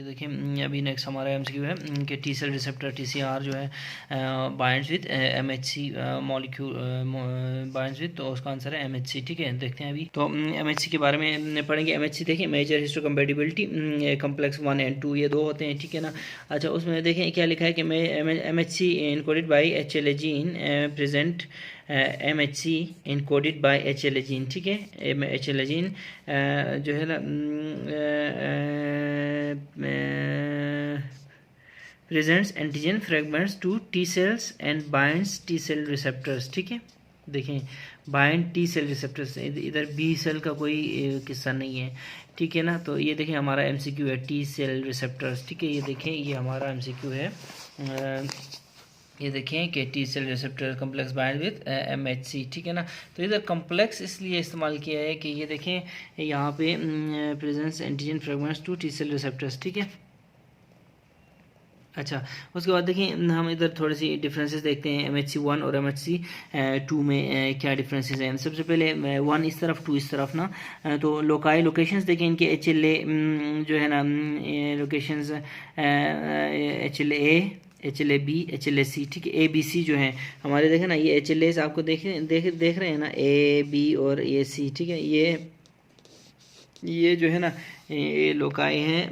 देखिए अभी नेक्स्ट हमारा एमसीक्यू है कि टी सेल रिसेप्टर टीसीआर जो है binds with MHC molecule binds with, तो उसका आंसर है एमएचसी। ठीक है, देखते हैं अभी तो एमएचसी के बारे में पढ़ेंगे। एमएचसी देखिए मेजर हिस्टोकम्पैटिबिलिटी कॉम्प्लेक्स 1 और 2 ये 2 होते हैं। ठीक है ना। अच्छा, उसमें देखें क्या लिखा है कि MHC encoded by HLA gene present MHC encoded by HLA gene. ठीक है, HLA जीन जो है ना presents antigen fragments to T cells and binds T cell receptors. ठीक है, देखें बाइंड टी सेल रिसेप्टर्स, इधर बी सेल का कोई किस्सा नहीं है। ठीक है ना। तो ये देखें हमारा MCQ है टी सेल रिसेप्टर्स। ठीक है, ये देखें ये हमारा MCQ है। ये देखें कि T cell receptor complex bind with MHC। ठीक है ना। तो इधर कम्प्लेक्स इसलिए इस्तेमाल किया है कि ये देखें यहाँ पे presence antigen fragments to T cell receptors. ठीक है। अच्छा, उसके बाद देखिए हम इधर थोड़ी सी डिफरेंसेस देखते हैं MHC1 और MHC2 में क्या डिफरेंसेस हैं। सबसे पहले 1 इस तरफ 2 इस तरफ ना, तो लोकेशंस देखें इनके HLA जो है ना लोकेशंस HLA HLA-B HLA-C। ठीक है, ABC जो है हमारे देखें ना ये HLAs आपको देख रहे हैं ना A B और ये C। ठीक है, ये जो है ना ये लोकाई हैं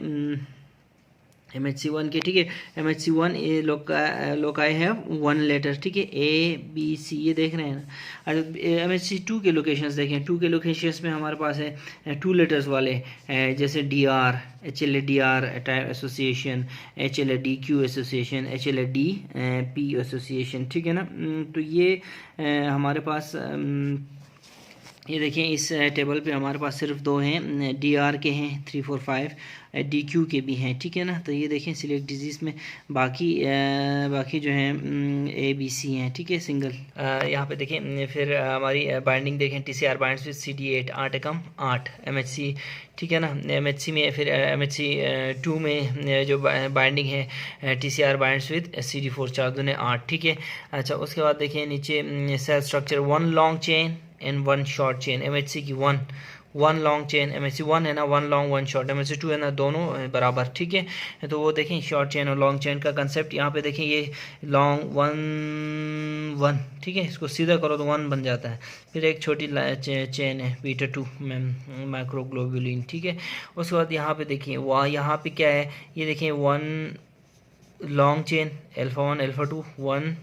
MHC1 के। ठीक है, MHC1 ये लोकाई है 1 लेटर। ठीक है, ABC ये देख रहे हैं ना। MHC2 के लोकेशंस देखें, 2 के लोकेशंस में हमारे पास है 2 लेटर्स वाले जैसे DR HLA-DR association, HLA-DQ association, HLA-DP association. ठीक है ना। तो ये हमारे पास ये देखें इस टेबल पे हमारे पास सिर्फ 2 हैं, DR के हैं 3 4 5, DQ के भी हैं। ठीक है ना। तो ये देखें सिलेक्ट डिजीज़ में बाकी जो हैं ABC हैं। ठीक है, सिंगल। यहाँ पे देखें फिर हमारी बाइंडिंग देखें TCR binds with CD8 8 Ekam 8 MHC। ठीक है ना। MHC में फिर MHC2 में जो बाइंडिंग है TCR बाइंड्स विद CD4 4 दूने 8। ठीक है। अच्छा, उसके बाद देखें नीचे cell structure 1 long chain and 1 short chain. MHC की 1 लॉन्ग चेन, MHC1 है ना 1 लॉन्ग 1 शॉर्ट, MHC2 है ना दोनों बराबर। ठीक है, तो वो देखें शॉर्ट चेन और लॉन्ग चेन का कंसेप्ट यहाँ पे देखें ये लॉन्ग 1 ठीक है, इसको सीधा करो तो 1 बन जाता है। फिर एक छोटी चेन है बीटा 2 माइक्रोग्लोबुलिन। ठीक है, उसके बाद यहाँ पे देखिए यहाँ पे क्या है, ये देखें 1 long chain alpha 1 alpha 2 1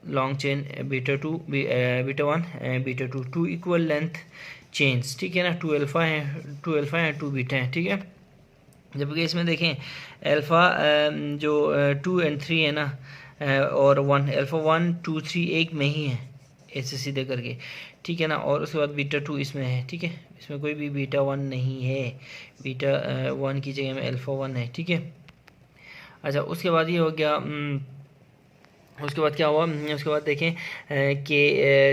long chain beta 1 beta 2 2 equal length chains. ठीक है ना, 2 अल्फा हैं 2 बीटा हैं। ठीक है, जबकि इसमें देखें अल्फा जो 2 और 3 है ना और 1 अल्फा 1 2 3 एक में ही है ऐसे सीधे करके। ठीक है ना, और उसके बाद बीटा 2 इसमें है। ठीक है, इसमें कोई भी बीटा 1 नहीं है, बीटा 1 की जगह में अल्फा 1 है। ठीक है। अच्छा, उसके बाद ये हो गया उसके बाद क्या हुआ, उसके बाद देखें कि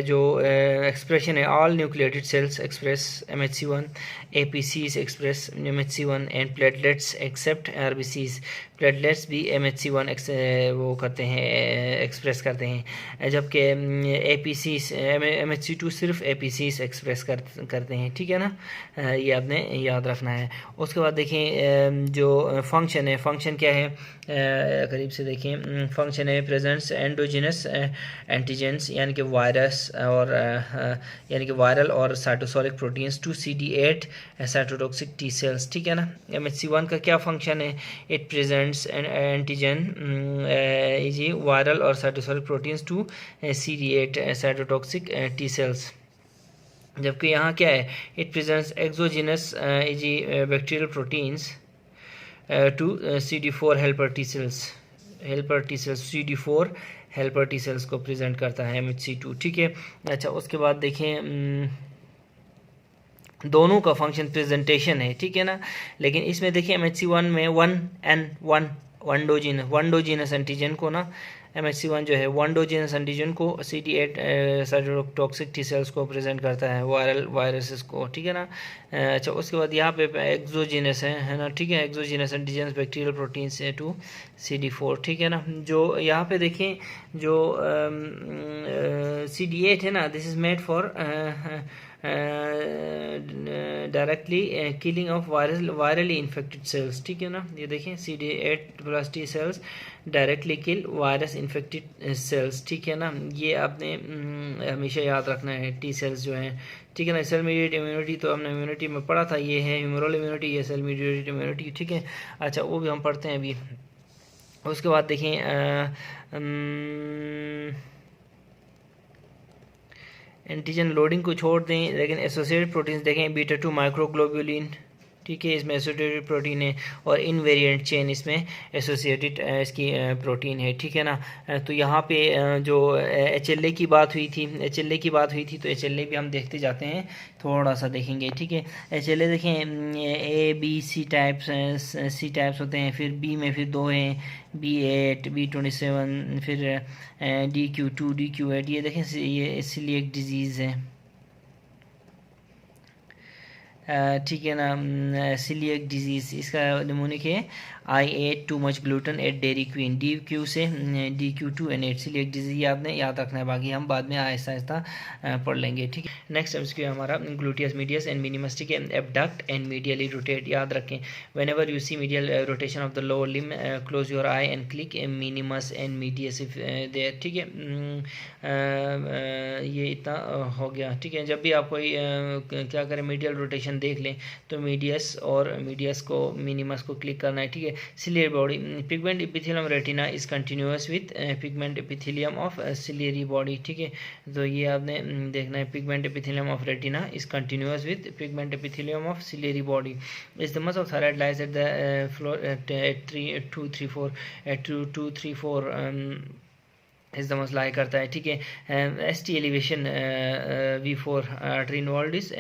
जो एक्सप्रेशन है all nucleated cells express MHC1, APCs express MHC1 and platelets except RBCs। Platelets भी MHC1 वो करते हैं एक्सप्रेस करते हैं, जबकि APCs MHC2 सिर्फ APCs एक्सप्रेस करते हैं। ठीक है ना, ये आपने याद रखना है। उसके बाद देखें जो फंक्शन है, फंक्शन क्या है करीब से देखें, फंक्शन है प्रेजेंट्स एंडोजिनस एंटीजेंस यानी कि वायरस और यानी कि वायरल और cytosolic proteins to CD8 cytotoxic T cells. ठीक है ना। MHC1 का क्या फंक्शन है, इट प्रेजेंट्स एंटीजन जी वायरल और cytosolic proteins to CD8 cytotoxic T cells, जबकि यहाँ क्या है, इट प्रेजेंट्स एक्सोजिनस जी bacterial proteins to CD4 helper T cells CD4 helper T cells को प्रेजेंट करता है MHC2। ठीक है। अच्छा, उसके बाद देखें दोनों का फंक्शन प्रेजेंटेशन है। ठीक है ना, लेकिन इसमें देखिए MHC1 में 1 वनडोजिनस एंटीजन को ना MHC1 जो है वनडोजिनस एंटीजन को CD8 साइटोटॉक्सिक टी सेल्स को प्रेजेंट करता है, वायरसेस को। ठीक है ना। अच्छा, उसके बाद यहाँ पे एक्सोजिनस है ना। ठीक है, एक्सोजिनस एंटीजन बैक्टीरियल प्रोटीन्स है टू CD4। ठीक है ना, जो यहाँ पे देखें जो CD8 है ना, this is made for directly killing of virally infected cells, ठीक है ना। ये देखें CD8+ T सेल्स डायरेक्टली किल वायरस इन्फेक्टेड सेल्स, ठीक है ना। ये आपने हमेशा याद रखना है, T सेल्स जो हैं, ठीक है ना। सेल मीडिएटेड इम्यूनिटी तो हमने इम्यूनिटी में पढ़ा था, ये है ह्यूमरल इम्यूनिटी, ये सेल मीडिएटेड इम्यूनिटी, ठीक है। अच्छा, वो भी हम पढ़ते हैं अभी। उसके बाद देखें एंटीजन लोडिंग को छोड़ दें, लेकिन एसोसिएटेड प्रोटीन्स देखें, बीटा 2 माइक्रोग्लोबुलिन, ठीक है, इसमें एसोसिएटेड प्रोटीन है, और इनवेरिएंट चेन इसमें एसोसिएटेड इसकी प्रोटीन है, ठीक है ना। तो यहाँ पे जो HLA की बात हुई थी, तो HLA भी हम देखते जाते हैं, थोड़ा सा देखेंगे, ठीक है। HLA देखें, A B C टाइप्स होते हैं, फिर B में फिर 2 हैं, B8 B27, फिर DQ2 DQ8, ये देखें ये सीलिएक डिजीज़ है, ठीक है ना। सीलिएक डिजीज़, इसका निमोनिक है I ate too much gluten at Dairy Queen, DQ से DQ2 and 8 सीलिएक डिजीज़ आपने याद रखना है, बाकी हम बाद में आहिस्ता आहिस्ता पढ़ लेंगे, ठीक है। नेक्स्ट MCQ हमारा ग्लूटियस मीडियस एंड मिनिमस, ठीक है। एबडक्ट एंड मीडियली रोटेट, याद रखें, whenever you see medial rotation of the lower limb close your eye and click minimus and medius if there, ठीक है। ये इतना हो गया, ठीक है। जब भी आप कोई क्या करें, मीडियल रोटेशन देख लें, तो मीडियस को मिनिमस को क्लिक करना है, ठीक है। Ciliary body, pigment epithelium retina is continuous with pigment epithelium of ciliary body, ठीक है। तो ये आपने देखना है, pigment epithelium of retina is continuous with pigment epithelium of ciliary body. Isthmus of thyroid lies at the floor at 2 3 4 इस the मस लाई करता है, ठीक है। ST elevation V4 artery involved is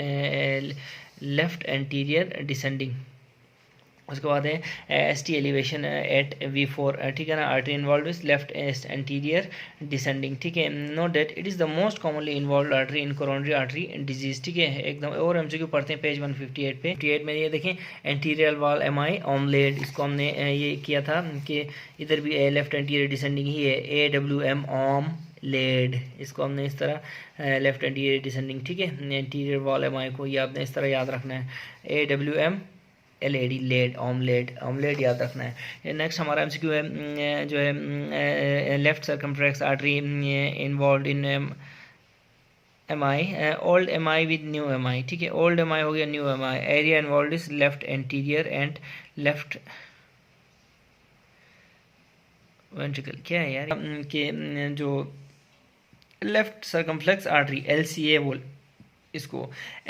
left anterior descending. उसके बाद है ST elevation eight V4, ठीक है ना, artery involve is left anterior descending, ठीक है। Note that it is the most commonly involve artery in coronary artery disease, ठीक है। एकदम और MCQ पढ़ते हैं पेज 158 पे। 58 में ये देखें, एंटीरियर वॉल MI ऑमलेट, इसको हमने ये किया था कि इधर भी लेफ्ट एंटीरियर डिसेंडिंग ही है, AWM ऑम लेड, इसको हमने इस तरह लेफ्ट एंटीरियर डिसेंडिंग, ठीक है। एंटीरियर वॉल MI को ये आपने इस तरह याद रखना है, AWM LAD लेड ऑमलेट याद रखना है। नेक्स्ट हमारा MCQ है जो है left circumflex artery involve in MI, old MI with new MI, ठीक है। ओल्ड MI हो गया, new MI, area involve is left anterior and left ventricle, क्या है यार कि जो लेफ्ट सर्कमफ्लेक्स आर्टरी LCA बोल, इसको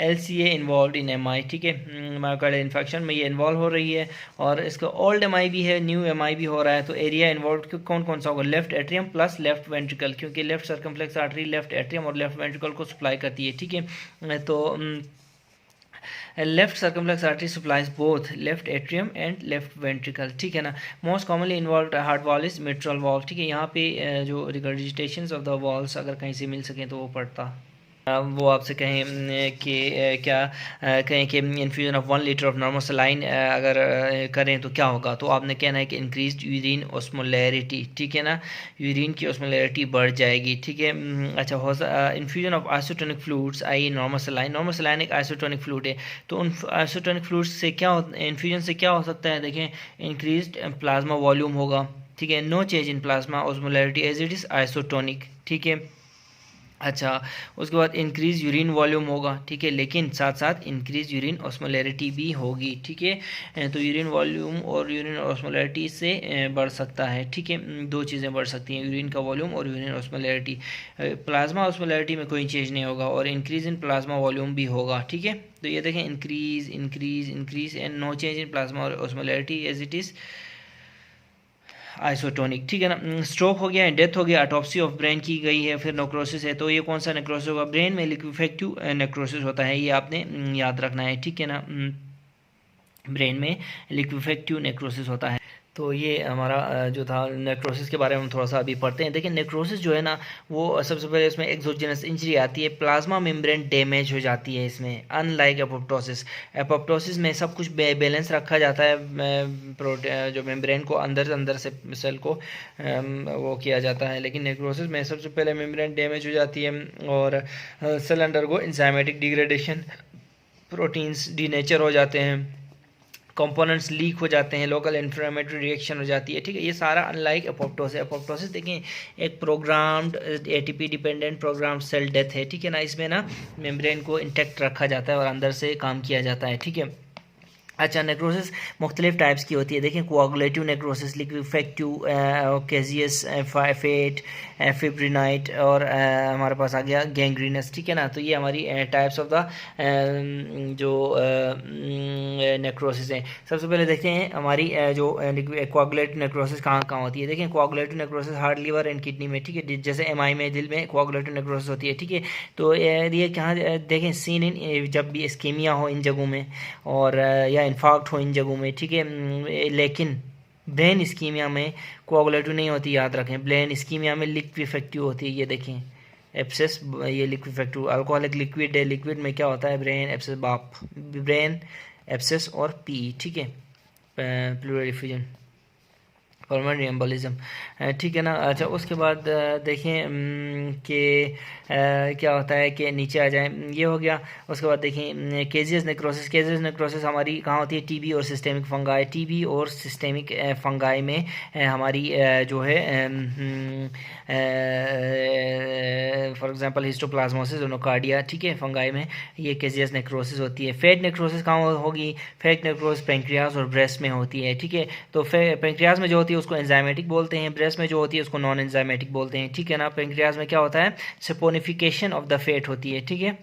LCA इन्वॉल्व इन MI, ठीक है। मायोकार्डियल इन्फेक्शन में ये इन्वॉल्व हो रही है, और इसका ओल्ड MI भी है, न्यू MI भी हो रहा है। तो एरिया इन्वॉल्व कौन कौन सा होगा, left atrium plus left ventricle, क्योंकि left circumflex artery left atrium और लेफ्ट वेंट्रिकल को सप्लाई करती है, ठीक है। तो left circumflex artery supplies both left atrium and left ventricle, ठीक है ना। Most commonly involve heart valve is mitral valve, ठीक है। यहाँ पे जो रिगर्जिटेशंस ऑफ द वॉल्स अगर कहीं से मिल सकें तो वो पढ़ता, वो आपसे कहें कि क्या कहें कि infusion of 1 litre of normal saline अगर करें तो क्या होगा, तो आपने कहना है कि इंक्रीज यूरिन ऑस्मोलैरिटी, ठीक है ना, यूरिन की ऑस्मोलैरिटी बढ़ जाएगी, ठीक है। अच्छा, हो infusion of isotonic fluids I normal saline एक आइसोटोनिक फ्लूइड है, तो उन आइसोटोनिक फ्लूइड से क्या इन्फ्यूजन से क्या हो सकता है, देखें, इंक्रीज प्लाज्मा वॉल्यूम होगा, ठीक है। No change in plasma osmolarity as it is isotonic, ठीक है। अच्छा, उसके बाद इंक्रीज यूरिन वॉल्यूम होगा, ठीक है, लेकिन साथ साथ इंक्रीज यूरिन ऑस्मोलैरिटी भी होगी, ठीक है। तो यूरिन वॉल्यूम और यूरिन ऑस्मोलैरिटी से बढ़ सकता है, ठीक है। 2 चीज़ें बढ़ सकती हैं, यूरिन का वॉल्यूम और यूरिन ऑस्मोलैरिटी। प्लाज्मा ऑस्मोलैरिटी में कोई चेंज नहीं होगा, और इंक्रीज इन प्लाज्मा वॉल्यूम भी होगा, ठीक है। तो ये देखें, increase and no change in plasma osmolarity as it is isotonic, ठीक है ना। स्ट्रोक हो गया है, डेथ हो गया, ऑटोप्सी ऑफ ब्रेन की गई है, फिर नेक्रोसिस है, तो ये कौन सा नेक्रोसिस होगा, ब्रेन में लिक्विफेक्टिव नेक्रोसिस होता है, ये आपने याद रखना है, ठीक है ना। ब्रेन में लिक्विफेक्टिव नेक्रोसिस होता है। तो ये हमारा जो था नेक्रोसिस के बारे में हम थोड़ा सा अभी पढ़ते हैं। देखिए नेक्रोसिस जो है ना वो सबसे पहले इसमें एक्सोजेनस इंजरी आती है, प्लाज्मा मेम्ब्रेन डैमेज हो जाती है इसमें, अनलाइक एपोप्टोसिस। एपोप्टोसिस में सब कुछ बैलेंस रखा जाता है, जो मेम्ब्रेन को अंदर से सेल को वो किया जाता है, लेकिन नेक्रोसिस में सबसे पहले मेम्ब्रेन डैमेज हो जाती है और cell undergo enzymatic degradation, proteins denature हो जाते हैं, कंपोनेंट्स लीक हो जाते हैं, लोकल इन्फ्लेमेटरी रिएक्शन हो जाती है। ठीक है, ये सारा अनलाइक एपोप्टोसिस। एपोप्टोसिस देखें एक programmed ATP dependent programmed cell death है। ठीक है ना, इसमें ना मेम्ब्रेन को इंटैक्ट रखा जाता है और अंदर से काम किया जाता है। ठीक है, अच्छा नेक्रोसिस मुख्तलिफ टाइप्स की होती है। देखें कोआगुलेटिव नेक्रोसिस, लिक्विफेक्टिव, कैजियस, फेट, फिब्रिनाइट और हमारे पास आ गया गैंग्रीनस। ठीक है ना, तो ये हमारी टाइप्स ऑफ द जो नेक्रोसिस हैं। सबसे पहले देखते हैं हमारी जो कोआगुलेटिव नेक्रोसिस कहाँ कहाँ होती है। देखें कोआगुलेटिव necrosis heart, liver and kidney में। ठीक है, जैसे एमआई में, दिल में कोआगुलेटिव नेक्रोसिस होती है। ठीक है, तो ये कहाँ देखें सीन इन जब भी इस्कीमिया हो इन जगहों में और या इन्फाक्ट हो इन जगहों में। ठीक है, लेकिन ब्रेन इस्कीमिया में कोआगुलेटिव नहीं होती, याद रखें। ब्रेन इस्कीमिया में लिक्विफेक्टिव होती है। ये देखें एब्सेस, ये लिक्विफेक्टिव अल्कोहलिक लिक्विड है। लिक्विड में क्या होता है, ब्रेन एब्सेस, बाप, ब्रेन एब्सेस और पी। ठीक है, प्लूरल डिफ्यूजन, परमानेंट एम्बोलिज्म। ठीक है ना। अच्छा उसके बाद देखें कि क्या होता है कि नीचे आ जाए, ये हो गया। उसके बाद देखें केजियस नेक्रोसिस। केजियस नेक्रोसिस हमारी कहाँ होती है, टीबी और सिस्टेमिक फंगाई। टीबी और सिस्टेमिक फंगाई में हमारी जो है फॉर एग्जांपल हिस्टोप्लाज्मोसिस नोकार्डिया। ठीक है, फंगाई में ये केजियस नेक्रोसिस होती है। फेट नेक्रोसिस कहाँ होगी, फेट नेक्रोसिस पेंक्रियाज और ब्रेस्ट में होती है। ठीक है, तो पेंक्रियाज में जो होती है उसको एंजाइमेटिक बोलते हैं, ब्रेस्ट में जो होती है उसको नॉन एंजाइमेटिक बोलते हैं। ठीक है ना, पेंक्रियाज में क्या होता है, सपोनिफिकेशन ऑफ द फैट होती है। ठीक है,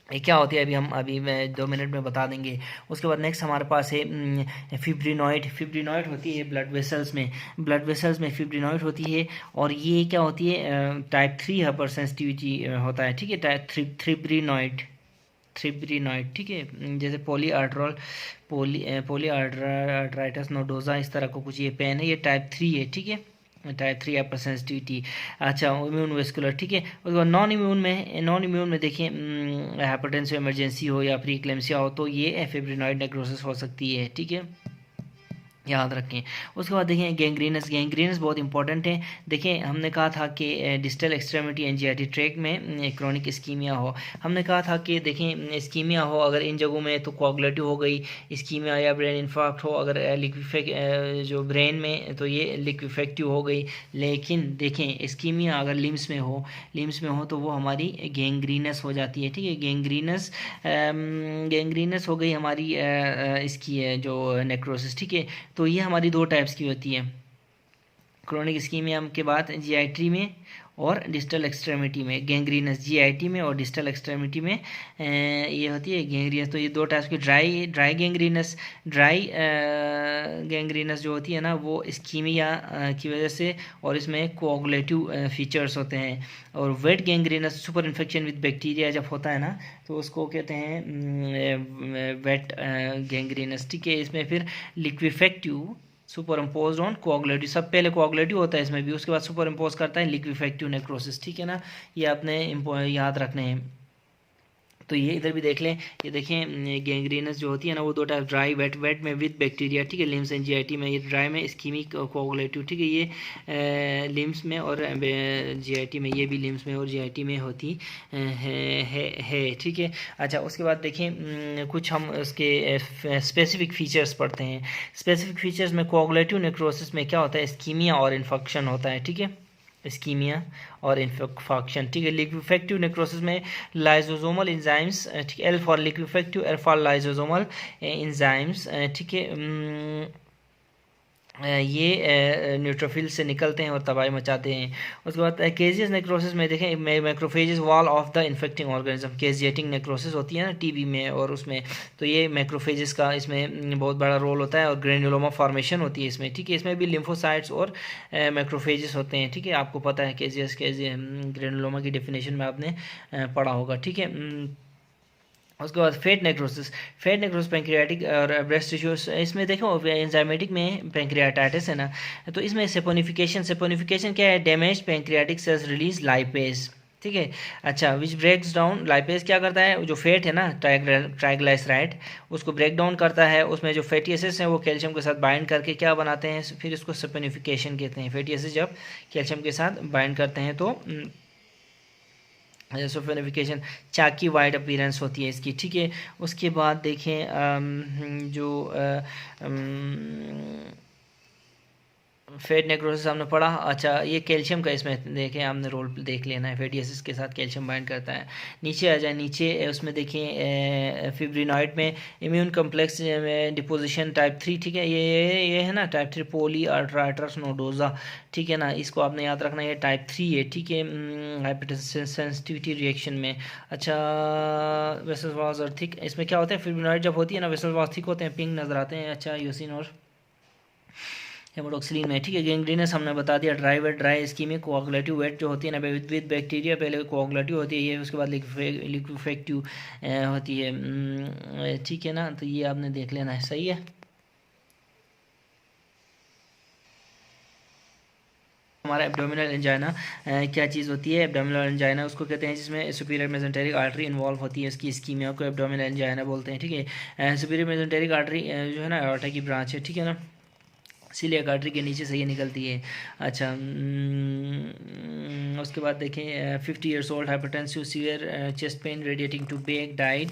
ये क्या होती है अभी मैं 2 मिनट में बता देंगे। उसके बाद नेक्स्ट हमारे पास है फिब्रिनॉइड। फिब्रिनॉइड होती है ब्लड वेसल्स में, ब्लड वेसल्स में फिब्रिनॉइड होती है और ये क्या होती है, टाइप 3 हाइपर सेंसिटिविटी होता है। ठीक है, टाइप 3 फिब्रिनॉइड। ठीक है, जैसे पोली आर्ट्राइटिस नोडोजा इस तरह को कुछ ये पेन है, ये टाइप 3 है। ठीक है, टाइप 3 हाइपर सेंसिटिविटी। अच्छा इम्यून वेस्कुलर। ठीक है, उसके बाद नॉन इम्यून में देखिए हाइपरटेंसिव इमरजेंसी हो या प्री एक्लेम्सिया हो तो ये फिब्रिनॉइड नेक्रोसिस हो सकती है। ठीक है, याद रखें। उसके बाद देखें गैंग्रीनस बहुत इंपॉर्टेंट है। देखें हमने कहा था कि डिस्टल एक्सट्रीमिटी एंजियाटी ट्रैक में क्रोनिक इस्कीमिया हो, हमने कहा था कि देखें इस्कीमिया हो अगर इन जगहों में तो कोआगुलेटिव हो गई इस्कीमिया, या ब्रेन इन्फार्क्ट हो अगर जो ब्रेन में तो ये लिक्विफेक्टिव हो गई। लेकिन देखें इस्कीमिया अगर लिम्स में हो तो वो हमारी गैंग्रीनस हो जाती है। ठीक है, गैंग्रीनस हो गई हमारी इसकी जो नेक्रोसिस। ठीक है, तो ये हमारी 2 टाइप्स की होती है, क्रोनिक इस्कीमिया के बाद जीआईटी में और डिस्टल एक्सट्रीमिटी में। गैंग्रीनस जीआईटी में और डिस्टल एक्सट्रीमिटी में ये होती है गैंग्रीनस। तो ये 2 टाइप्स की ड्राई गैंग्रीनस जो होती है ना वो इस्कीमिया की वजह से और इसमें कोआगुलेटिव फीचर्स होते हैं। और wet gangrenous super infection with bacteria जब होता है ना तो उसको कहते हैं वेट गैंग्रीनस। ठीक है, इसमें फिर लिक्विफेक्टिव सुपर इम्पोज ऑन कोआगुलेटिव, सब पहले कोआगुलेटिव होता है इसमें भी, उसके बाद सुपर इम्पोज करता है लिक्विफेक्टिव नेक्रोसिस। ठीक है ना, ये आपने याद रखने हैं। तो ये इधर भी देख लें, ये देखें गैंग्रीनस जो होती है ना वो 2 टाइप, ड्राई वेट में विद बैक्टीरिया। ठीक है, लिम्स एंड जीआईटी में, ये ड्राई में इस्कीमिक कोआगुलेटिव। ठीक है, ये लिम्स में और जीआईटी में, ये भी लिम्स में और जीआईटी में होती है। ठीक है, अच्छा उसके बाद देखें कुछ हम उसके स्पेसिफिक फीचर्स पढ़ते हैं। स्पेसिफिक फीचर्स में कोआगुलेटिव नेक्रोसिस में क्या होता है, इस्कीमिया और इन्फेक्शन होता है। ठीक है, इस्कीमिया और इन्फेक्शन। ठीक है, लिक्विफेक्टिव नेक्रोसिस में लाइसोसोमल एंजाइम्स, ठीक है, L for लिक्विफेक्टिव, L for lysosomal enzymes. ठीक है, ये न्यूट्रोफिल से निकलते हैं और तबाही मचाते हैं। उसके बाद केजियस नेक्रोसिस में देखें macrophages wall of the infecting organism. Caseating necrosis होती है ना टीबी में और उसमें, तो ये मैक्रोफेजेस का इसमें बहुत बड़ा रोल होता है और ग्रेनुलोमा फॉर्मेशन होती है इसमें। ठीक है, इसमें भी लिम्फोसाइट्स और मैक्रोफेजेस होते हैं। ठीक है, आपको पता है केजियस ग्रेनुलोमा की डेफिनेशन में आपने पढ़ा होगा। ठीक है, उसके बाद फेट नेक्रोसिस पैंक्रियाटिक और ब्रेस्ट टिश्यूज, इसमें देखो एंजाइमेटिक में पैंक्रियाटाइटिस है ना, तो इसमें सेपोनिफिकेशन क्या है, damage pancreatic cells release lipase, ठीक है। अच्छा, विच ब्रेक्स डाउन, लाइपेज क्या करता है, जो फैट है ना ट्राइग्लाइसराइड उसको ब्रेक डाउन करता है, उसमें जो फैटी एसिड्स हैं वो कैल्शियम के साथ बाइंड करके क्या बनाते हैं, फिर इसको सेपोनिफिकेशन कहते हैं। फैटी एसिड जब कैल्शियम के साथ बाइंड करते हैं तो सल्फोनिफिकेशन, चाकी वाइट अपीरेंस होती है इसकी, ठीक है। उसके बाद देखें जो फेट नेक्रोसिस हमने पढ़ा। अच्छा, ये कैल्शियम का इसमें देखें हमने रोल देख लेना है, फैटी एसिड्स के साथ कैल्शियम बाइंड करता है। नीचे आ जाए, नीचे उसमें देखें फिब्रिनॉइड में इम्यून कम्प्लेक्स में डिपोजिशन टाइप 3, ठीक है। ये है ना टाइप 3 पोली आर्ट्राइट्रस नोडोजा, ठीक है ना, इसको आपने याद रखना, ये टाइप 3 है, ठीक है। हाइपरटेंसिव सेंसिटिविटी रिएक्शन में। अच्छा, वेसल वॉल्स और थिक, इसमें क्या होता है, फिब्रिनॉइड जब होती है ना वेसल वॉल्स थिक होते हैं, पिंक नजर आते हैं। अच्छा, यूसिन और हेमोडोक्सिलिन में, ठीक है। गैंग्रीनस हमने बता दिया, dry wet, dry ischaemic, coagulative wet जो होती है ना विद बैक्टीरिया, पहले कोआगुलेटिव होती है ये, उसके बाद लिक्विफेक्टिव होती है, ठीक है ना। तो ये आपने देख लेना है, सही है। हमारा एब्डोमिनल एंजाइना क्या चीज़ होती है, एब्डोमिनल एंजाइना उसको कहते हैं जिसमें सुपीरियर मेसेंटेरिक आर्टरी इन्वॉल्व होती है, इसकी इस्कीमिया को एब्डोमिनल एंजाइना बोलते हैं, ठीक है। सुपीरियर मेसेंटेरिक आर्टरी जो है ना आर्टरी की ब्रांच है, ठीक है ना, सीलिया आर्टरी के नीचे से ये निकलती है। अच्छा, उसके बाद देखें 50 years old hypertensive severe chest pain radiating to back died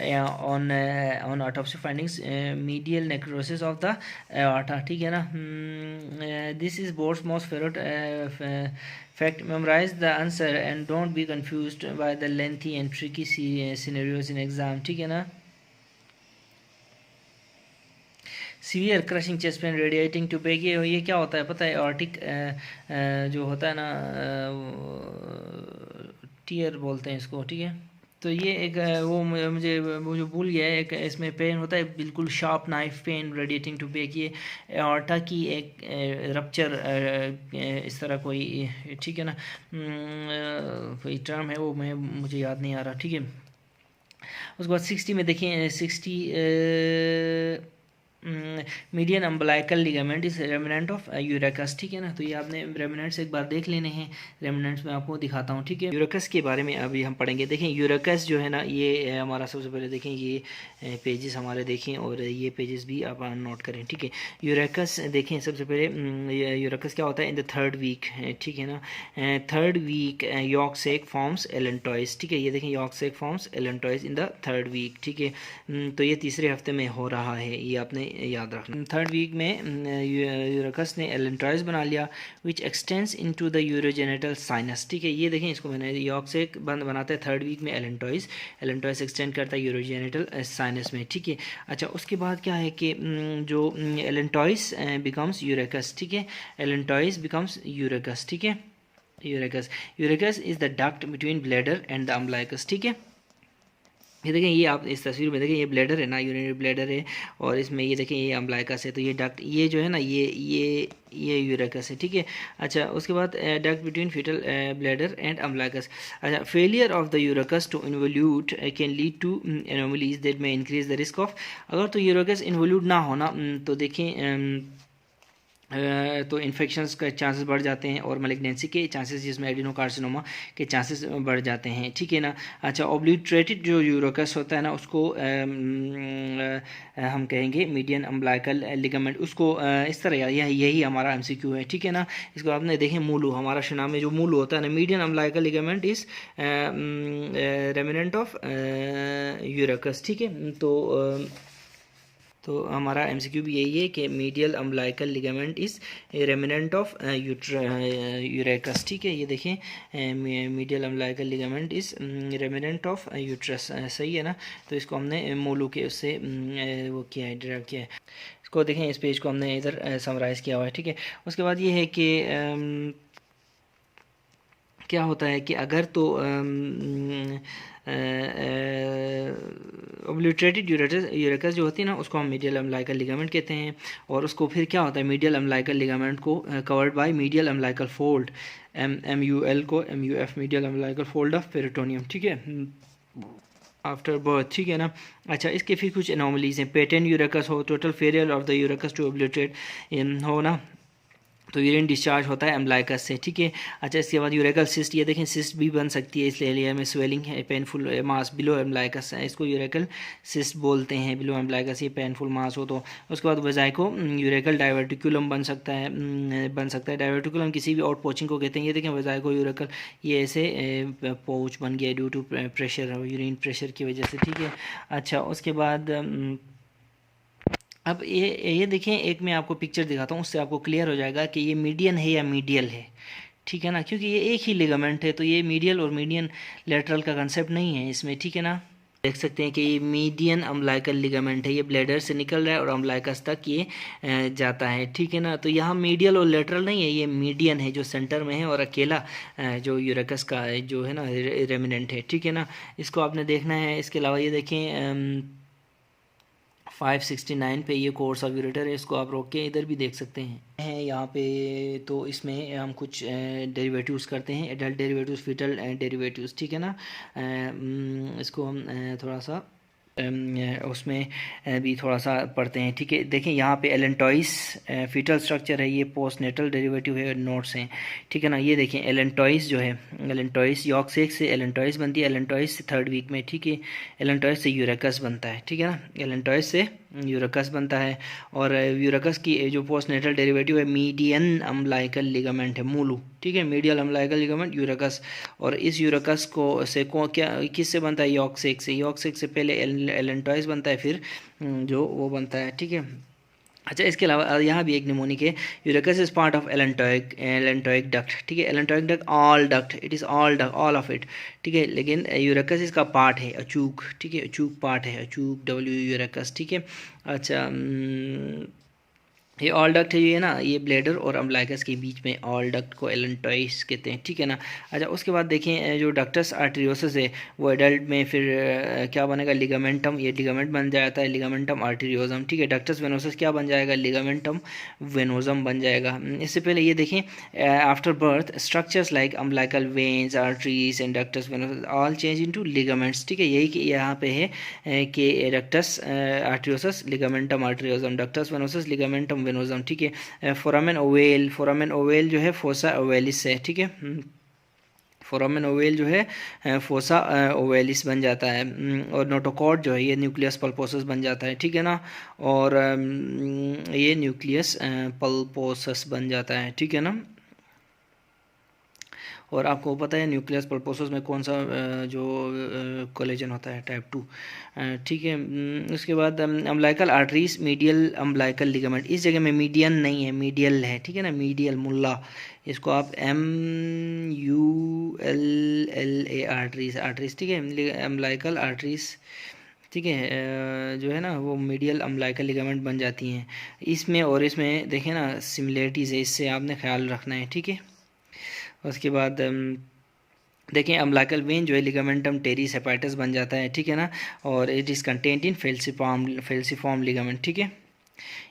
on autopsy findings medial necrosis of the aorta, ठीक है ना। This is boards most favourite fact, memorise the answer and don't be confused by the lengthy and tricky scenarios in exam, ठीक है ना। Severe crushing chest pain radiating to back, ये क्या होता है पता है, ऑर्टिक जो होता है ना टीयर बोलते हैं इसको, ठीक है। तो ये एक वो मुझे वो जो भूल गया है, एक इसमें पेन होता है बिल्कुल sharp knife pain radiating to back, ये ऑर्टा की एक रप्चर इस तरह कोई, ठीक है ना, कोई टर्म है वो मुझे याद नहीं आ रहा, ठीक है। उसके बाद 60 में देखें 60 median umbilical ligament is remnant of urachus, ठीक है ना। तो ये आपने रेमिनेंट्स एक बार देख लेने हैं, रेमिनेंट्स में आपको दिखाता हूँ, ठीक है। यूरेकस के बारे में अभी हम पढ़ेंगे। देखें यूरेकस जो है ना, ये हमारा सबसे पहले देखें ये पेजेस हमारे देखें, और ये पेजेस भी आप नोट करें, ठीक है। यूरेकस देखें सबसे पहले, यूरेकस क्या होता है, इन द थर्ड वीक, ठीक है ना, third week yolk sac forms allantois, ठीक है। ये देखें yolk sac forms allantois in the third week, ठीक है। तो ये तीसरे हफ्ते में हो रहा है, ये आपने याद रखना। थर्ड वीक में यूरेकस ने एलेंटॉइस बना लिया which extends into the urogenital sinus, ठीक है। ये देखें इसको मैंने यॉर्क से बंद बनाता है थर्ड वीक में एलेंटॉइस एक्सटेंड करता है यूरोजेनेटल साइनस में, ठीक है। अच्छा, उसके बाद क्या है कि जो एलेंटॉइस बिकम्स यूरेकस, ठीक है, एलेंटॉइस बिकम्स यूरेकस, ठीक है। Urachus is the duct between bladder and the umbilicus, ठीक है। ये देखें, ये आप इस तस्वीर में देखें, ये ब्लैडर है ना, यूरिनरी ब्लैडर है, और इसमें ये देखें ये अम्बलाइकस है, तो ये डक्ट, ये जो है ना ये यूरेकस है, ठीक है। अच्छा, उसके बाद duct between fetal bladder and umbilicus. अच्छा, failure of the urachus to involute can lead to anomalies that may increase the risk of, अगर तो यूरेकस इन्वोल्यूट ना होना तो देखें तो इन्फेक्शंस के चांसेस बढ़ जाते हैं, और मैलिग्नेंसी के चांसेस, जिसमें एडिनोकार्सिनोमा के चांसेस बढ़ जाते हैं, ठीक है ना। अच्छा, ओब्लिटरेटेड जो यूरेकस होता है ना, उसको हम कहेंगे मीडियन अम्बलाइकल लिगामेंट, उसको इस तरह यही हमारा एमसीक्यू है, ठीक है ना। इसको आपने देखें मूलू, हमारा शना में जो मूलू होता है ना, median umbilical ligament is remnant of urachus, ठीक है। तो हमारा एमसीक्यू भी यही है कि medial umbilical ligament is remnant of urachus, ठीक है। ये देखें medial umbilical ligament is remnant of uterus, सही है ना। तो इसको हमने मोलू के उससे वो किया है, डिराइव किया है। इसको देखें, इस पेज को हमने इधर समराइज़ किया हुआ है, ठीक है। उसके बाद ये है कि क्या होता है कि अगर तो ओब्लिटरेटेड यूरेकस जो होती है ना, उसको हम मीडियल अम्बलाइकल लिगामेंट कहते हैं, और उसको फिर क्या होता है, मीडियल अम्बलाइकल लिगामेंट को covered by medial umbilical fold, MUL को MUF medial umbilical fold of peritoneum, ठीक है। आफ्टर बर्थ, ठीक है ना। अच्छा, इसके फिर कुछ एनोमलीज हैं। पेटेंट यूरेकस हो, total failure of the urachus to obliterate हो ना, तो यूरिन डिस्चार्ज होता है अम्बलाइकस से, ठीक है। अच्छा, इसके बाद यूरेकल सिस्ट, ये देखें सिस्ट भी बन सकती है, इसलिए एरिया में स्वेलिंग है, पेनफुल मास बिलो अम्बलाइकस है, इसको यूरेकल सिस्ट बोलते हैं, बिलो अम्बलाइकस, ये पेनफुल मास हो तो। उसके बाद वेजाइको यूरेकल डाइवर्टिकुलम बन सकता है, डाइवर्टिकुलम किसी भी आउट पोचिंग को कहते हैं। ये देखें वेजाइको यूरेकल, ये ऐसे पोच बन गया due to pressure, urine pressure की वजह से, ठीक है। अच्छा, उसके बाद अब ये देखें, एक मैं आपको पिक्चर दिखाता हूँ, उससे आपको क्लियर हो जाएगा कि ये मीडियन है या मीडियल है, ठीक है ना, क्योंकि ये एक ही लिगामेंट है, तो ये मीडियल और मीडियन लेटरल का कंसेप्ट नहीं है इसमें, ठीक है ना। देख सकते हैं कि ये मीडियन अम्बलाइकल लिगामेंट है, ये ब्लैडर से निकल रहा है और अम्बलाइकस तक ये जाता है, ठीक है ना। तो यहाँ मीडियल और लेटरल नहीं है, ये मीडियन है जो सेंटर में है, और अकेला जो यूरेकस का जो है ना रेमिनेंट है, ठीक है ना। इसको आपने देखना है। इसके अलावा ये देखें 569 पे ये कोर्स ऑफ यूरेटर है, इसको आप रोक के इधर भी देख सकते हैं यहाँ पे। तो इसमें हम कुछ डेरिवेटिव्स करते हैं, एडल्ट डेरिवेटिव्स, फीटल डेरिवेटिव्स, ठीक है ना। इसको हम थोड़ा सा उसमें भी थोड़ा सा पढ़ते हैं, ठीक है। देखें यहाँ पे एलेंटॉइस फीटल स्ट्रक्चर है, ये पोस्टनेटल डेरिवेटिव है, नोट्स हैं, ठीक है ना। ये देखें एलेंटॉइस जो है, एलेंटॉइस यॉर्क सेक से एलेंटॉइस बनती है, एलेंटॉइस से 3rd वीक में, ठीक है। एलेंटॉइस से यूरेकस बनता है, ठीक है ना, एलेंटॉइस से यूरेकस बनता है। और यूरेकस की जो पोस्टनेटल डेरिवेटिव है मीडियन अम्बलाइकल लिगामेंट है, मूलू, ठीक है, मीडियल अम्बलाइकल लिगामेंट यूरेकस। और इस यूरेकस को से क्या किससे बनता है, यॉर्क सेक से, यॉर्क सेक से पहले एलेंटॉइस बनता है, फिर जो वो बनता है, ठीक है। अच्छा, इसके अलावा यहाँ भी एक निमोनिक है, urachus is part of allantoic duct, ठीक है। Allantoic duct all duct, it is all duct, all of it, ठीक है। लेकिन यूरेकस इसका पार्ट है, अचूक, ठीक है, अचूक पार्ट है, अचूक डब्ल्यू यूरेकस, ठीक है। अच्छा, ये ऑल डक्ट है, ये ना, ये ब्लैडर और अम्बलाइकस के बीच में ऑल डक्ट को एलेंटॉइस कहते हैं, ठीक है ना। अच्छा, उसके बाद देखें जो डक्टस आर्टेरियोसस है वो एडल्ट में फिर क्या बनेगा, लिगामेंटम, ये लिगामेंट बन जाता है, लिगामेंटम आर्टेरियोसम, ठीक है। डक्टस वेनोसस क्या बन जाएगा, लिगामेंटम वेनोसम बन जाएगा। इससे पहले ये देखें after birth structures like umbilical veins, arteries and ductus venosus all change into ligaments, ठीक है। यही कि यहाँ पे है कि ductus arteriosus ligamentum arteriosum, ductus venosus ligamentum venosum, ठीक है। फोरामेन ओवेल जो है फोसा ओवेलिस है, ठीक है। फोरामेन ओवेल जो है फोसा ओवेलिस बन जाता है। और नोटोकॉर्ड जो है ये न्यूक्लियस पल्पोसस बन जाता है, ठीक है ना। और ये न्यूक्लियस पल्पोसस बन जाता है, ठीक है ना। और आपको पता है न्यूक्लियस पल्पोसस में कौन सा जो कोलेजन होता है, टाइप 2, ठीक है। उसके बाद umbilical arteries, medial umbilical ligament, इस जगह में मीडियन नहीं है, मीडियल है, ठीक है ना, मीडियल मुल्ला, इसको आप MULLA आर्टरीज, ठीक है, अम्बलाइकल आर्टरीज, ठीक है, जो है ना वो मीडियल अम्बलाइकल लिगामेंट बन जाती हैं इसमें। और इसमें देखें ना सिमिलरिटीज़ है, इससे आपने ख्याल रखना है, ठीक है। उसके बाद देखें अम्बलाइकल वेन जो है लिगामेंटम टेरिस हेपाइटस बन जाता है, ठीक है ना। और it is content in falciform ligament, ठीक है।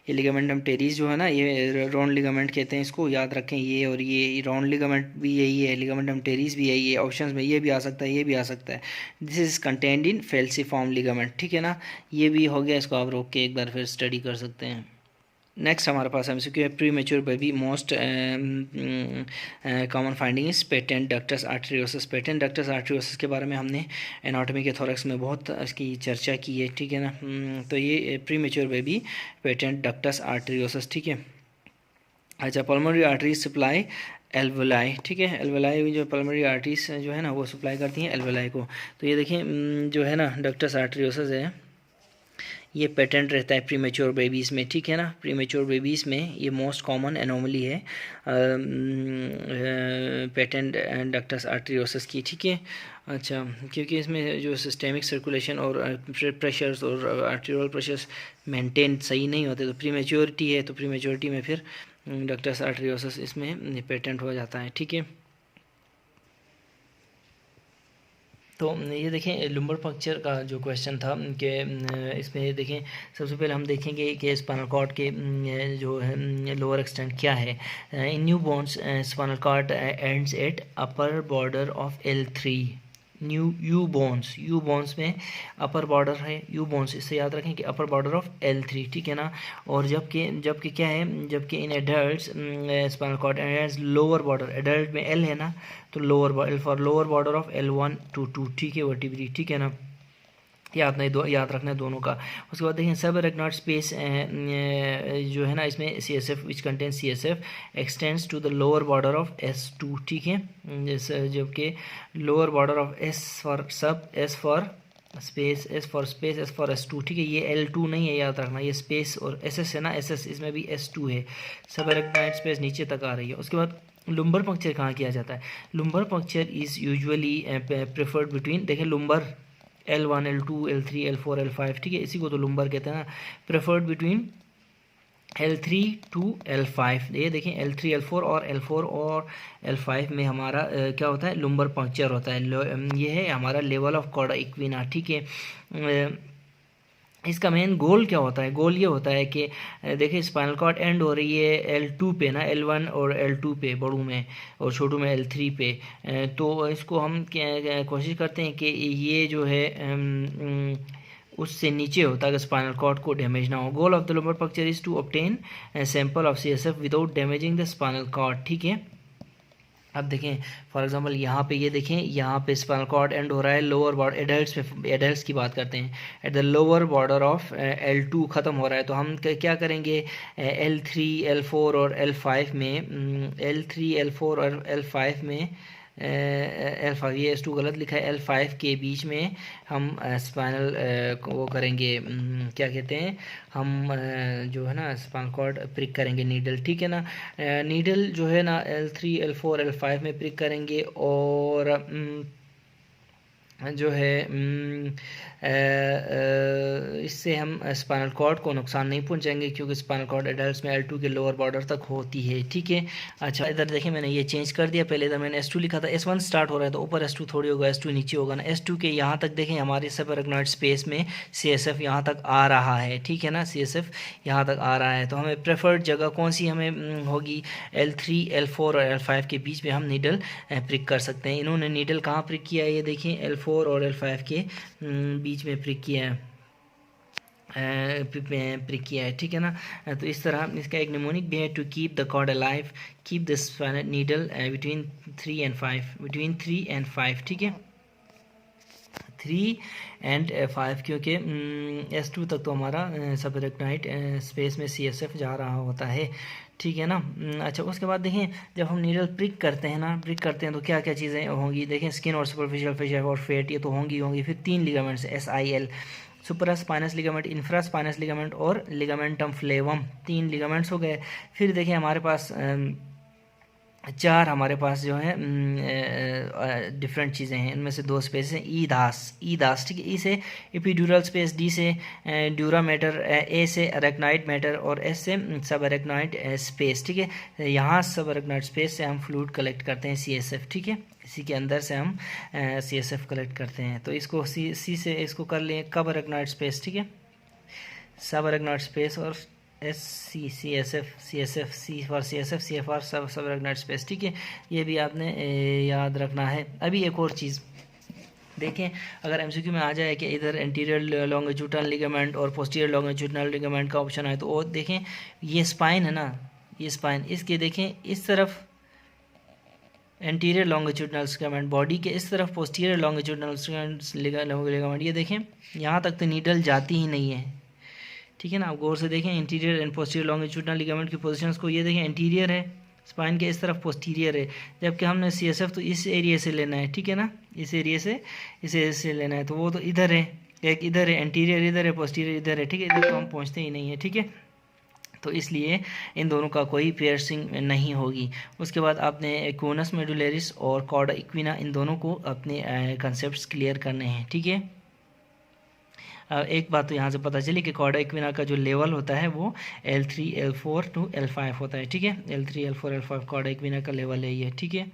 ये लिगामेंटम टेरिस जो है ना, ये राउंड लिगामेंट कहते हैं इसको, याद रखें। ये और ये राउंड लिगामेंट भी यही है, लिगामेंटम टेरिस भी यही है। ऑप्शंस में ये भी आ सकता है, ये भी आ सकता है। This is content in falciform ligament, ठीक है ना। ये भी हो गया, इसको आप रोक के एक बार फिर स्टडी कर सकते हैं। नेक्स्ट हमारे पास MCQ है, pre mature baby most common finding is patent ductus arteriosus. Patent ductus arteriosus के बारे में हमने एनाटॉमी के थोरैक्स में बहुत इसकी चर्चा की है, ठीक है ना। तो ये pre mature baby patent ductus arteriosus, ठीक है। अच्छा, पल्मोनरी आर्टरीज सप्लाई एल्वोलाई, ठीक है। एल्वोलाई जो पल्मोनरी आर्टरीज जो है ना वो सप्लाई करती हैं एल्वोलाई को। तो ये देखें जो है ना डक्टस आर्टेरियोसस है, ये पेटेंट रहता है प्रीमेच्योर बेबीज़ में, ठीक है ना। प्रीमेच्योर बेबीज़ में ये मोस्ट कॉमन एनोमली है पेटेंट डक्टस आर्टेरियोसस की, ठीक है। अच्छा, क्योंकि इसमें जो सिस्टेमिक सर्कुलेशन और प्रेशर्स और आर्टेरियल प्रेशर्स मेंटेन सही नहीं होते, तो प्रीमेच्योरिटी है, तो प्रीमेच्योरिटी में फिर डक्टस आर्टेरियोसस इसमें पेटेंट हो जाता है, ठीक है। तो ये देखें लुम्बर पंक्चर का जो क्वेश्चन था कि इसमें देखें सबसे पहले हम देखेंगे कि स्पाइनल कॉर्ड के जो है लोअर एक्सटेंट क्या है। In newborns spinal cord ends at upper border of L3, newborns में अपर बॉर्डर है यू बोन्स, इससे याद रखें कि अपर बॉर्डर ऑफ L3, ठीक है ना। और जबकि क्या है, जबकि in adults spinal cord adults lower border, adult में L है ना, तो lower for lower border of L1 to 2, ठीक है, वर्टिब्री, ठीक है ना। याद रखना है दोनों का। उसके बाद देखिए सब अरेक्नॉइड स्पेस जो है ना, इसमें CSF which contain CSF extends to the lower border of S2, ठीक है। जबकि lower border of S for sub, S for space, S for S2, ठीक है। ये L2 नहीं है, याद रखना, ये स्पेस और SS है ना, SS इसमें भी S2 है। सब अरेक्नॉइड स्पेस नीचे तक आ रही है। उसके बाद लुम्बर पंक्चर कहाँ किया जाता है? Lumbar puncture is usually preferred between, देखें lumbar L1, L2, L3, L4, L5, ठीक है, इसी को तो लुम्बर कहते हैं ना। Preferred between L3 to L5, ये देखें L3, L4 और L5 में हमारा क्या होता है, लुम्बर पंक्चर होता है। ये है हमारा लेवल ऑफ कॉर्डा इक्विना, ठीक है। इसका मेन गोल क्या होता है? गोल ये होता है कि देखिए स्पाइनल कॉर्ड एंड हो रही है L2 पे ना, L1 और L2 पे बड़ों में, और छोटों में L3 पे। तो इसको हम कोशिश करते हैं कि ये जो है उससे नीचे हो, ताकि स्पाइनल कॉर्ड को डैमेज ना हो। Goal of the lumbar puncture is to obtain sample of CSF without damaging the spinal cord, ठीक है। अब देखें फॉर एग्जांपल यहाँ पे, ये देखें यहाँ पे स्पाइनल कॉर्ड एंड हो रहा है लोअर बॉर्डर, एडल्ट्स की बात करते हैं, at the lower border of L2 ख़त्म हो रहा है। तो हम क्या करेंगे, L3, L4 और L5 में, L3, L4 और L5 में L5, ये S2 गलत लिखा है, L5 के बीच में हम स्पाइनल वो करेंगे, क्या कहते हैं हम, जो है ना स्पाइनल कॉर्ड प्रिक करेंगे नीडल, ठीक है ना। नीडल जो है ना L3, L4, L5 में प्रिक करेंगे, और जो है इससे हम स्पाइनल कॉर्ड को नुकसान नहीं पहुंचाएंगे, क्योंकि स्पाइनल कॉर्ड एडल्ट्स में L2 के लोअर बॉर्डर तक होती है, ठीक है। अच्छा इधर देखें मैंने ये चेंज कर दिया, पहले इधर मैंने S2 लिखा था, S1 स्टार्ट हो रहा है तो ऊपर S2 थोड़ी होगा, S2 नीचे होगा ना। S2 के यहाँ तक देखें हमारे सब अरेक्नॉइड स्पेस में CSF यहाँ तक आ रहा है, ठीक है ना, CSF यहाँ तक आ रहा है। तो हमें प्रेफर्ड जगह कौन सी हमें होगी, L3, L4 और L5 के बीच में हम नीडल प्रिक कर सकते हैं। इन्होंने नीडल कहाँ प्रिक किया है, ये देखें L4 और L5 के बीच में प्रिक किया है, ठीक है ना। तो इस तरह इसका एक निमोनिक भी है, to keep the cord alive, keep the spinal needle between 3 and 5, ठीक है, 3 and 5, क्योंकि S2 तक तो हमारा सब अरेक्नॉइड स्पेस में CSF जा रहा होता है, ठीक है ना। अच्छा उसके बाद देखें जब हम नीडल प्रिक करते हैं तो क्या क्या चीज़ें होंगी, देखें स्किन और सुपरफिशियल फिशर और फेट, ये तो होंगी। फिर 3 ligaments SIL, supraspinous ligament, infraspinous ligament और लिगामेंटम फ्लेवम, 3 लिगामेंट्स हो गए। फिर देखें हमारे पास 4 हमारे पास जो है डिफरेंट चीज़ें हैं, इनमें से 2 स्पेस हैं, ई दास, ठीक है, ई से एपिड्यूरल स्पेस, डी से ड्यूरा मैटर, ए से अरेक्नॉइड मैटर और एस से सब अरेक्नॉइड स्पेस, ठीक है। यहाँ सब अरेक्नॉइड स्पेस से हम फ्लूइड कलेक्ट करते हैं CSF, ठीक है, इसी के अंदर से हम CSF कलेक्ट करते हैं। तो इसको सी से इसको कर लें कब अरेक्नॉइड स्पेस, ठीक है, सब अरेक्नॉइड स्पेस, और CSF, C for CSF, C for सब अरेक्नॉइड स्पेस, ठीक है। ये भी आपने याद रखना है। अभी एक और चीज़ देखें, अगर MCQ में आ जाए कि इधर एंटीरियर लॉन्गिट्यूडनल लिगामेंट और पोस्टीरियर लॉन्गिट्यूडनल लिगामेंट का ऑप्शन है, तो वो देखें ये स्पाइन है ना, ये स्पाइन, इसके देखें इस तरफ एंटीरियर लॉन्गिट्यूडनल लिगामेंट, बॉडी के इस तरफ पोस्टीरियर लॉन्गिट्यूडनल लिगामेंट, ये देखें यहाँ तक तो नीडल जाती ही नहीं है, ठीक है ना। आप गौर से देखें interior and posterior longitudinal ligament की पोजीशंस को, ये देखें इंटीरियर है स्पाइन के इस तरफ, पोस्टीरियर है, जबकि हमने CSF तो इस एरिया से लेना है, ठीक है ना, इस एरिया से लेना है, तो वो तो इधर है, एक इधर है, एंटीरियर इधर है, पोस्टीरियर इधर है, ठीक है, इधर तो हम पहुँचते ही नहीं है, ठीक है। तो इसलिए इन दोनों का कोई पियर्सिंग नहीं होगी। उसके बाद आपने कोनस मेडुलरिस और कॉर्डा इक्विना, इन दोनों को अपने कंसेप्ट क्लियर करने हैं, ठीक है। एक बात तो यहाँ से पता चली कि कॉर्डा इक्विना का जो लेवल होता है वो L3, L4 to L5 होता है, ठीक है, L3, L4, L5 chorda equina का लेवल है ये, ठीक है।